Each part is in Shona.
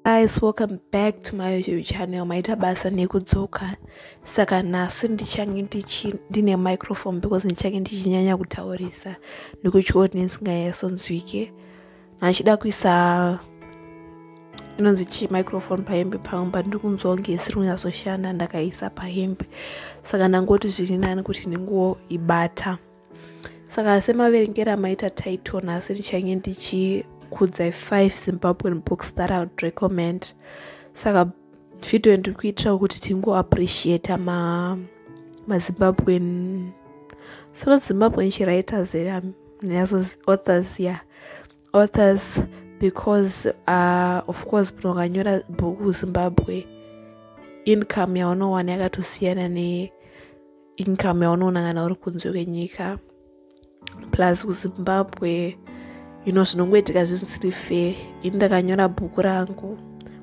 Guys, welcome back to my YouTube channel. Maita basa nekudzoka. Saka nasi ndichange ndine microphone because ndichange ndichinyanya kutaurisa ndikuchiona ndisingayasonzwike. Nachida kuisa inonzi microphone pahembe pamba ndikunzonge isiri kunyasoshanda ndakaisa pahembe. Saka ndangoti zviri nani kuti ndingoibata. Saka semaverengera maita title nasi ndichange ndichikudza 5 Zimbabwean books that I would recommend. Saka video ndikuitira kuti tingo appreciate ma Zimbabwean writers authors because of course pinonganyora bhuku Zimbabwe income yaonowana yakatosiyana ne income yaonoona kana uri kunze kwenyika. Plus kuZimbabwe zvinongoitika zvisiri fair. Ini ndakanyora bhuku rangu,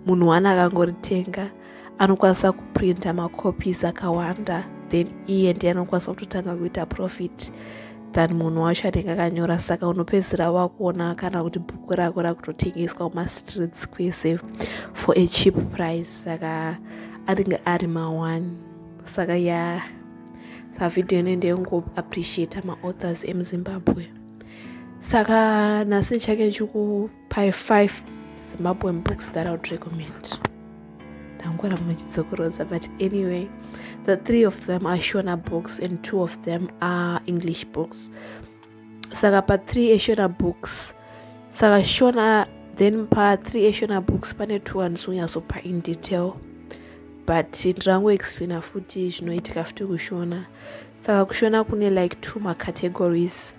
munhu wani akangoritenga anokwanisa kuprinta macopies akawanda, then iye ndiye anokwanisa kutotanga kuita profit than munhu wacho anenge akanyora. Saka unopedzisira wakuona kana kuti bhuku rako rakutotengeswa kumastreets kwese for a cheap price. Saka anenge ari ma1. Saka sa video ndingo appreciate ma-authors emuZimbabwe. Saka nasi chake ndikupai 5 Zimbabwean books that I would recommend. Ndangora muchidzokoroza, but anyway, the 3 of them are Shona books and 2 of them are English books. Saka pa 3 Shona books, saka Shona, then pa 3 Shona books pane 2 andisonyasopa in detail, but ndirango explaina futi zvinoitika futi kuShona. Saka kuShona kune like 2 categories.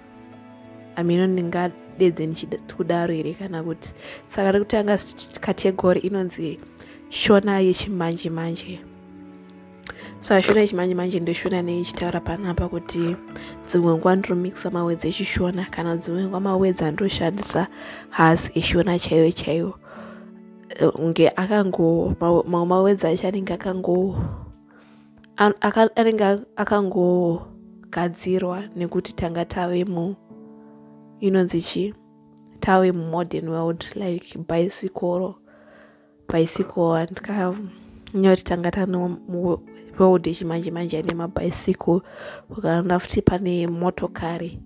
Ndingadedze ndichidaro here kana kuti. Saka rekutanga category inonzi Shona yechimanje manje. Saka Shona yechimanje manje ndio Shona neichitaura panapa kuti dzimwe nguva ndinomixa mawords echiShona kana dzimwe nguva mawords andoshandisa has eShona chaiwo chaiwo. Unge mawords acho anenge akangogadzirwa nekuti tanga tave tave modern world, like bicycle andikanyoti tanga tano world yechimanje manje ane mabicycle, ukaona futi pane motokari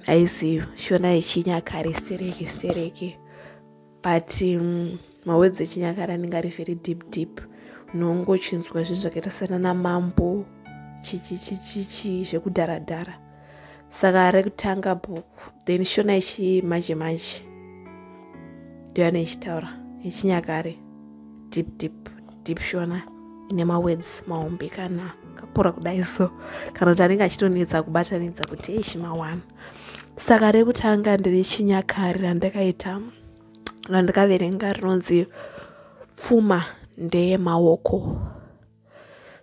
aizi Shona yechinyakare stereke. But mawords echinyakare anenge ari very deep. Unongochinzwa zvinhu zvakaita sana namambo chichi zvekudharadhara. Saka rekutanga bhuku, then Shona yechimanje manje ndio anoichitaura yechinyakare deep Shona ine mawords mahombe kana kapura kudai. So kana kuti anenge achitonetsa kubatanidza kuti ma1. Saka rekutanga nderechinyakare randakaverenga rinonzi Pfuma ndeyemaoko.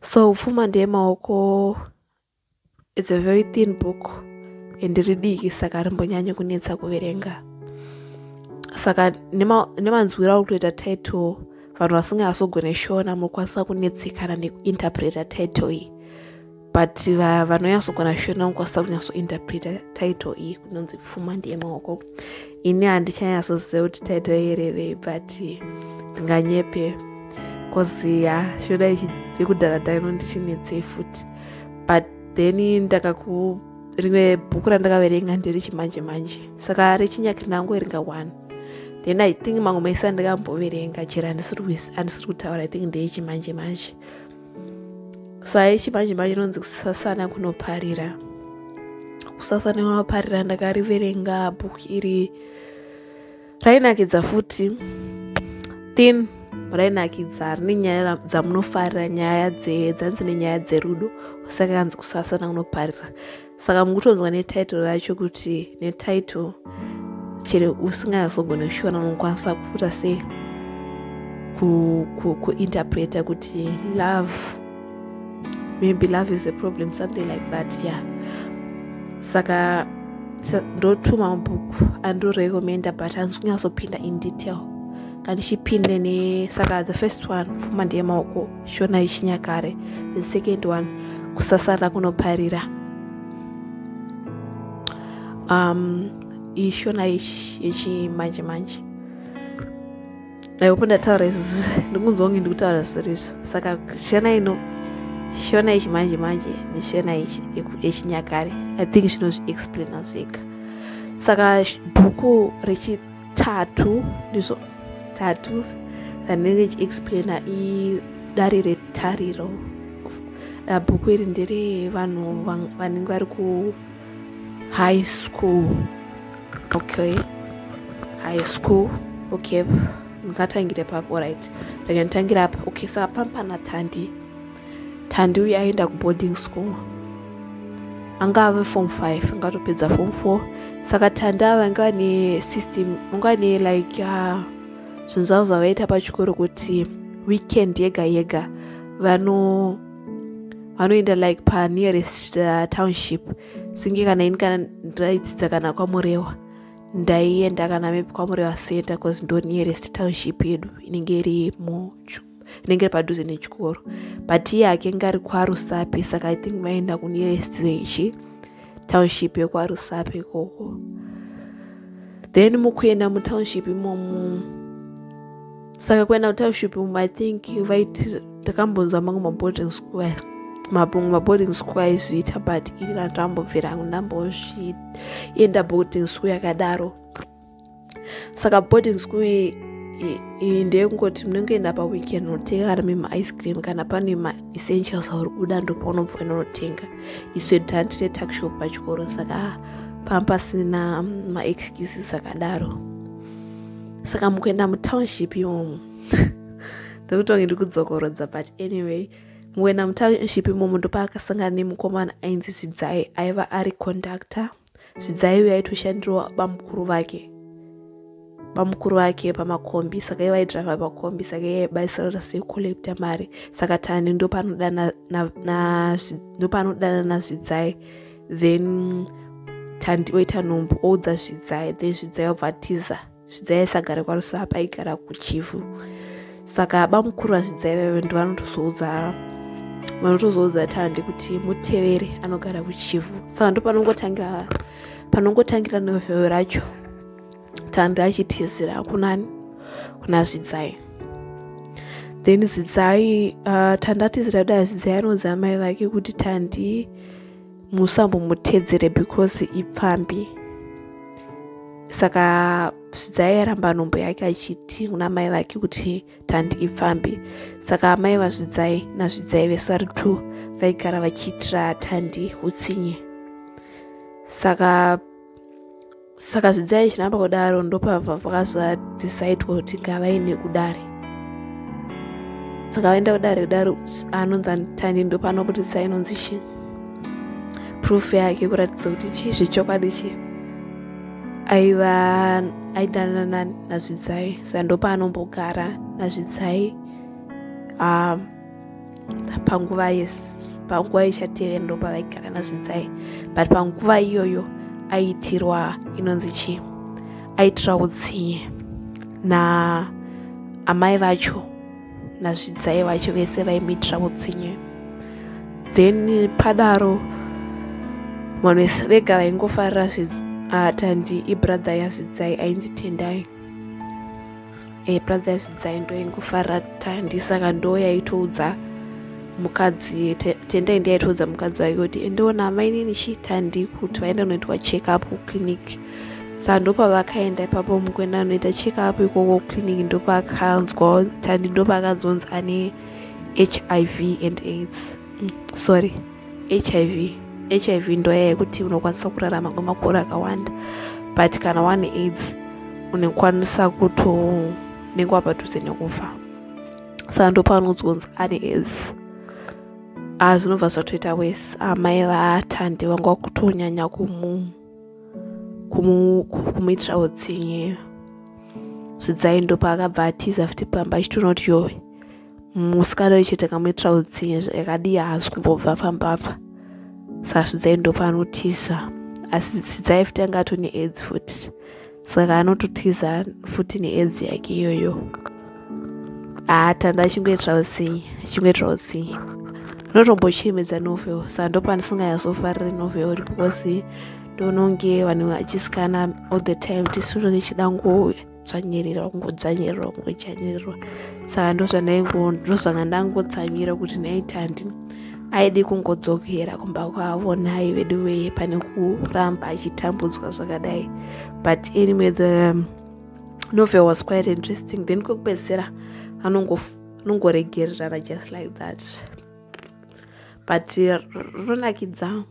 So Pfuma ndeyemaoko, it's a very thin book and ridiki, saka rimbonyanya kunetsa kuverenga. Saka nemanzwira okutoita title vanhu vasingazogone Shona munokwanisa kunetsekana nekuinterpreta title iyi, but vanonyazogona Shona munokwanisa kunyasointerpreta title iyi kunonzi Pfuma ndeyemaoko. Ini handichanyasoziva kuti title yerevei, but ndinganyepe because Shona yekudharadhara inondichinetsei futi. But then rimwe bhuku randakaverenga nderechimanje manje, saka rechinyakare ndangoverenga 1. Then I think mamwe maisi andakamboverenga chero handisiri kutaura, I think ndeyechimanje manje. Saka yechimanje manje inonzi kusasana kunoparira. Kusasana kunoparira ndakariverenga bhuku iri rainakidza futi, thin rainakidza, rine nyaya dzamunofarira, nyaya dzanzi nenyaya dzerudo. Saka kanzi kusasana kunoparira. Saka mukutonzwa netitle racho kuti netitle chero usingazogona Shona unokwanisa kuita sei kuinterpreta kuti love, maybe love is a problem, something like that, yeah. Saka ndotuma mabhuku andorekomenda, but handisikunyazopinda in detail. Kandichipinde saka the first one Pfuma ndeyemaoko, Shona yechinyakare. The second one kusasana kunoparira, Shona yechimanje manje. aipo ndataura izvozvo ndikunzwa kunge ndikutaura serizvo. Saka shona yechimanje manje neshona yechinyakare I think zvinozviexplaina zvega. Saka bhuku rechitatu ndizvo tatu ranenge richiexplaina idare retariro. Bhuku iri ndere vanhu vanenge vari ku high school. Okay, high school. Okay, ndikatangira papo. Alright, ndakantangira apa. Okay, saka pampana Tandi uyu aenda ku boarding school, angave form 5 angatopedza form 4. Saka Tandi ava vanga ne system, vanga ne like zvinhu zvavo zvavaita pachikoro kuti weekend yega vanoenda like pa nearest township. Singe kana ini kana ndaidzidza kana kwaMurewa ndaienda kana maybe kwaMurewa center because ndo nearest township yedu inenge iri inenge padhuze nechikoro, but iye ake ngari kwaRusape. Saka I think vaenda ku nearest township yekwaRusape ikoko. Then mukuenda mutownship imomo, saka kuenda mutownship imomo I think vaiti takambonzwa mangu maboarding school maboarding school aizviita, but ini ndambobvira ndambozvienda boarding school yakadaro. Saka boarding school iyi ndeyekungoti munongoenda paweekend unotenga kana mima ice cream kana pane ma-essentials auri kuda ndopaunobva unotenga. Iswe tandite tuckshop pachikoro, saka pasina ma-excuses akadaro. Saka mukuenda mutownship imomo ndikutonge ndikudzokorodza, but anyway, mukuenda mutownship imomo ndopaakasangana nemukomana ainzi Zvidzai, aiva ari conductor. Zvidzai uyu aitoshandirwa bamukuru vake pamakombi, saka iye vaidhiraivha pakombi, saka iye baisaura seikolekta mari. Saka Tandi ndopanodana naZvidzai, then Tandi oita nhumbu oudza Zvidzai, then Zvidzai obva atiza. Zvidzai aisagara kwaRusape, aigara kuChivu. Saka bamukuru vaZvidzai vaive ndo vanotozoudza Tandi kuti mutevere, anogara kuChivu. Saka ndo panongotangira novhero racho, Tandi achitizira kuna Zvidzai. Then Zvidzai, Tandi atizira kudai Zvidzai anoudza mai vake kuti Tandi musambomutedzere because ipfambi. Saka Zvidzai aramba nhombo yake achiti kuna mai vake kuti Tandi ipfambi. Saka mai vaZvidzai naZvidzai vese vari 2 vaigara vachiitira Tandi utsinye. Saka Zvidzai chinamba kudaro ndopabva pakazodecidewa kuti ngavaine kudare. Saka vaenda kudare anonzi Tandi ndopanoburitsa inonzi chi proof yake kuratidza kuti zvechokwadi aidanana naZvidzai. Saka ndopanombogara naZvidzai panguva ichatevera ndopavaigara naZvidzai, but panguva iyoyo aitirwa inonzi chi aitira utsinye na amai vacho naZvidzai vacho vese vaimitira utsinye. Then padaro vanhu vese vega vaingofarira Tandi ibrother yaZvidzai ainzi Tendai. Brother yaZvidzai ndo aingofarira Tandi, saka ndo yaitoudza mukadzi Tendai ndiye aitoudza mukadzi wake kuti endeona amai nini Tandi kuti vaenda kunoitwa check up kuclinic. Saka ndopavakaenda ipapo mukuenda kunoita check up ikoko kuclinic ndopakanzwa Tandi ndopakanzonzi ane HIV and AIDS. HIV ndo yekuti unokwanisa kurarama kwemakore akawanda, but kana wane AIDS unokwanisa unenge wapadhuze nekufa. Saka ndopanonzonzi ane AIDS. Zvinobva zvatoita wese. Mai vaTandi vanga kutonyanya kumuitira utsinye. Zvidzai ndopaakabva atiza futi pamba achitoona kuti yowe musikana wechete kamuitira utsinye zvakadii haasi kumbobva pambapa. Saka Zvidzai ndopanotiza, asi Zvidzai futi anga atone AIDS futi, saka anototiza futi neAIDS yake iyoyo. Tandi achingoitira utsinye. Ndinotombochemedza novel, saka ndopandisinganyatsofarira novel because ndononge vanhu vachisikana all the time tisunonge kungodzvanyirira saka ndozvanga ndangotsvanyira kuti naiti aidi kungodzokera kumba kwavo nai vedu veye pane kuramba achitambudzwa zvakadai. But anyway, the novel was quite interesting. Then kokupedzisira anongoregererana just like that. But ronakidza,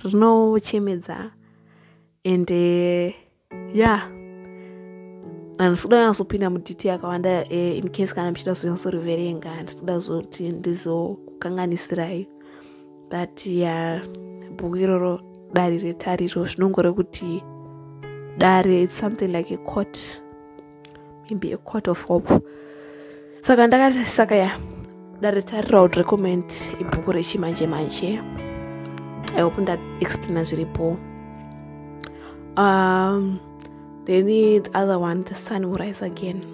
rinochemedza, and yeah, ndikuda kunyasopinda mudhiti yakawanda in case kana muchida kuzonyasoriverenga, ndikuda kuzoti ndizokukanganisirai. But yeah, bhuku iroro dare retariro zvinongore kuti dare, it's something like a court, maybe a court of hope. Saka ndakati yeah, dare retariro, I would recommend ibhuku rechimanje manje. I hope that explain zviripo. Then the other one, The Sun Will Rise Again.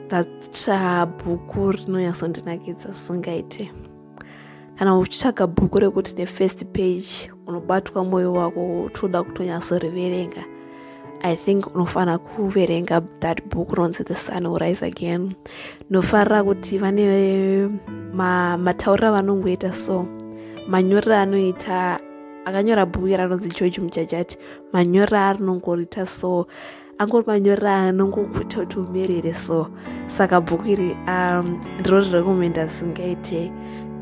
That bhuku rinonyasondinakidza singaite. Kana uchitsvaga bhuku rekuti the first page unobatwa mwoyo wako toda kutonyasoriverenga, I think unofana kuverenga that book ronzi The Sun Will Rise Again. Nofarira kuti vane mataurira vanongoita so, manyorera anoita, akanyora bhuku ranonzi George Mujajati, manyorera anongorita so, angori manyorera anongokuita kuti umerere so. Saka bhuku iri ndinorirekomenda singaite,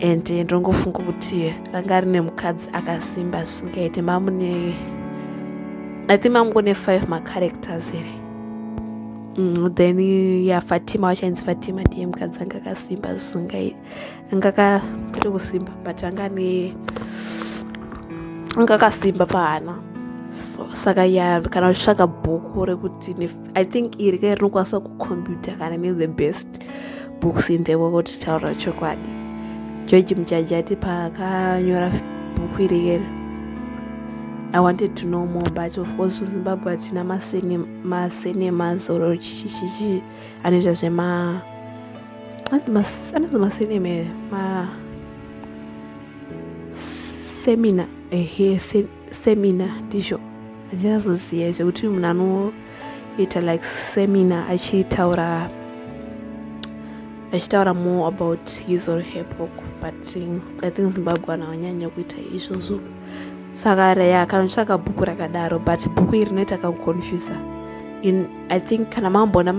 and ndongofunga kuti ranga rine mukadzi akasimba zvisingaite. I think mamune 5 macharacters here. Then yeah, Fatima, wachanzi Fatima ndiye mukadzi anga akasimba zvisingaite, anga akapere kusimba but anga akasimba pahana. So saka yeah, kana uchitsvaga bhuku rekuti I think iri kai rinokwanisa kukombiyuta kana the best books in the world tichitaura chokwadi. George Mujajati paakanyora bhuku iri, I wanted to know more, but of course Zimbabwe hatina macinemas or chichichi anoita zvema macinema seminar seminar ndizvo handinazoziva zvekuti munhu anoita like seminar achitaura more about his or her book, but I think Zimbabwe vananyanya kuita izvozvo. Saka kana uchitsvaga bhuku rakadaro, but bhuku iri rinoita kakuconfusa. I think kana mambona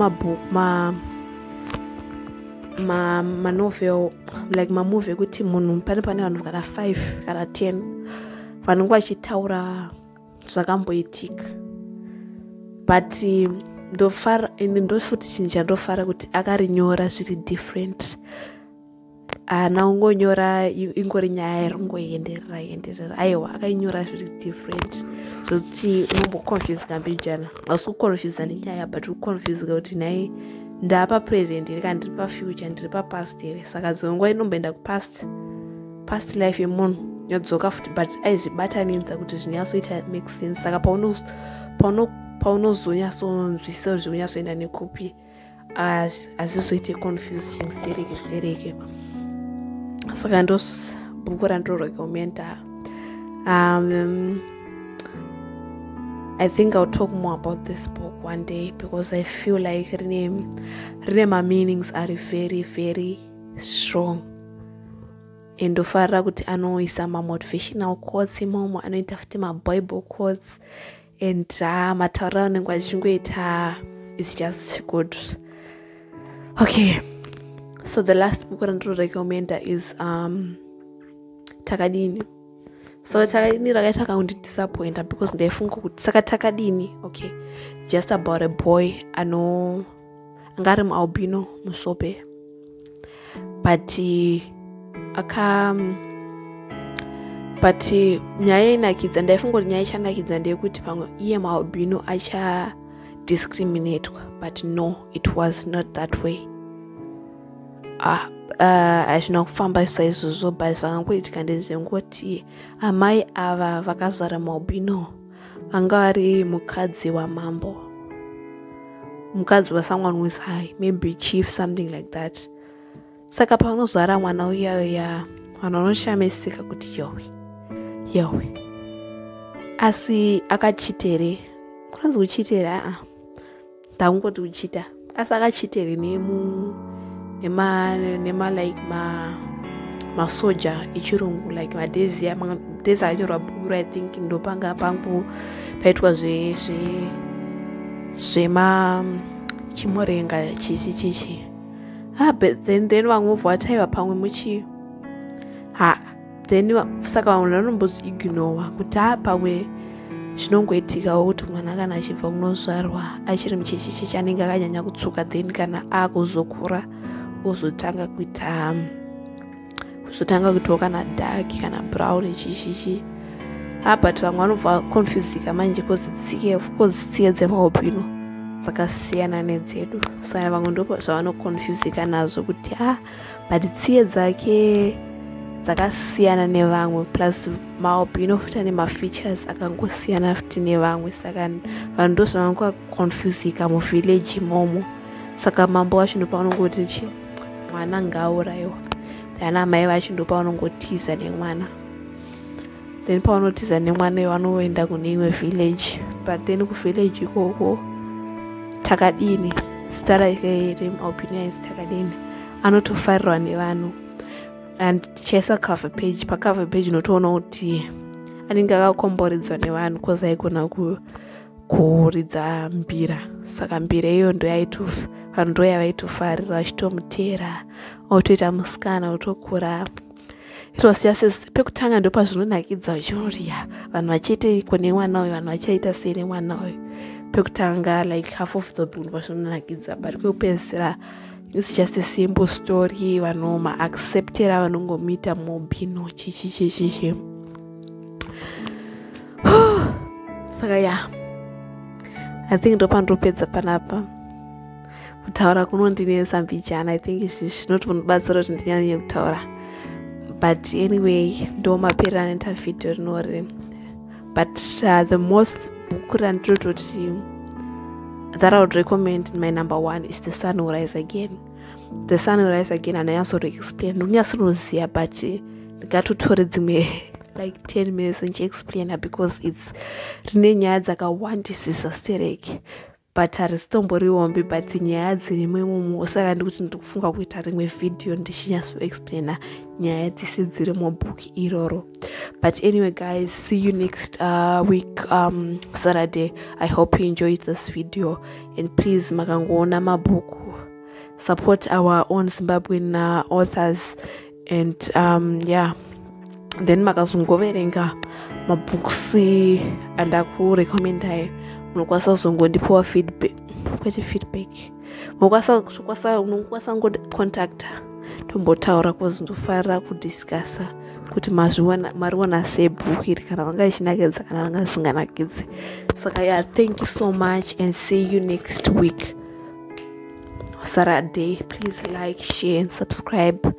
manovel like mamovie ekuti munhu pane vanhu kana 5 kana 10 vanenge vachitaura zvakamboitika, but ndofuti chinhu chandofara kuti akarinyora zviri different. Naungonyora ingori nyaya iringoenderera aiwa akainyora zviri different zvokuti unomboconfusika mbijana, hausi kuconfusa nenyaya but kuconfusika kuti nai ndapa present here kana ndiri pafuture ndiri papast here. Saka dzimwe nguva inomboenda kupast life yemunhu yodzoka futi, but aizvibatanidza kuti zvinyasoita make sense. Saka paunozonyasonzwisa zviunyatsoenda nekupi hazvizoite confusing stereke. Saka bhuku randinorekomenda. I think I'll talk more about this book one day because I feel like my meanings are very, very strong. And ndofarira kuti anoisa motivational quotes imomo, anoita futi Bible quotes, and matauriro anenge achingoita is just good. Okay, so the last book randinorekomenda is Takadini. So Takadini rakaita kundidisappointa because ndaifunga kuti saka Takadini, okay, just about a boy angari mualbino musope, but nyaya inakidza, ndaifunga kuti nyaya ichanakidza ndeyekuti pamwe iye mualbino achadiscriminatwa, but no, it was not that way. Hazvina kufamba saizvozvo, but zvakangoitika ndezvengoti amai ava vakazvara mualbino vanga vari mukadzi wamambo, mukadzi wa someone who is high, maybe chief, something like that. Saka paunozvara mwana uya vanhu vanoshamisika kuti yowe asi akachitere kwanza uchitera ndangoti uchita asakachitere nema like masoja echirungu like madezi anyorwa bhuku I think ndopanga pangu paitwa chimorenga chichi but then vamwe vataiva pamwe muchi then saka vanhu vanomboignora kuti pamwe zvinongoitikawo kuti mwana kana achibva kunozvarwa achiri muchichichichi anenge akanyanya kutsuka then kana akuzokura uzotanga kuitawo kana dark kana brown chichichi but vamwe vanobva confusika manje because tsiye dzemaopino dzakasiyana nedzedu saka vamwe ndo zvavanokonfusika nazo kuti but tsiye dzake dzakasiyana nevamwe plus maopino futi ane mafeatures akangosiyana futi nevamwe saka vanhu ndo zvavanokonfusika muvillage imomo saka mambo vacho ndo pavanongoti mwana ngaurayiwa ana mai vacho ndo pavanongotiza nemwana then pavanotiza nemwana iwo vanoenda kune imwe village but then kuvillage ikoko takadini zita rake remaopino yainzi takadini anotofarirwa nevanhu and chaisa cover page pacover page unotoona kuti anenge akakomboridzwa nevanhu because aikona kuridza mbira saka mbira iyo vanhu ndo yavaitofarira vachitomutera autoita musikana utokura it was just pekutanga ndo pazvinonakidza uchinoti vanhu vachiite kune mwana uyu vanhu vachaita sei nemwana uyu pekutanga like half of the book pazvinonakidza but kwekupedzisira it's just a simple story vanhu maacceptera vanongomita mobino chichichichichi saka I think ndo pandopedza panapa kutaura kunondinesa mbijana I think izvi zvinotobatsira kuti ndinyanye kutaura but anyway ndo maperera neta video rinori but the most book randinototi that I would recommend my number 1 is The Sun Will Rise Again. The Sun Will Rise Again anonyatsoexplain ndonyatsoziva but ndingatotore dzimwe like 10 minutes ndichiexplaina because it's rine nyaya dzakawandisisa stereki but harisitomborihombe but nyaya dzirimo imomo saka ndikuti ndikufunga kuita rimwe video ndichinyatsoexplaina nyaya dzisi dziri mubhuku iroro. But anyway guys, see you next week Saturday. I hope you enjoyed this video and please makangoona mabhuku, support our own Zimbabwean authors and then makazongoverenga mabhukusi andakurekomendai unokwanisa kuzongondipawo feedback unokwanisa ngocontacta tombotaura cause ndofarira kudiscussa kuti mariona sei bhuku iri kana vanga ichinakidza kana vanga isinganakidzi saka thank you so much and see you next week Saturday. Please like, share and subscribe.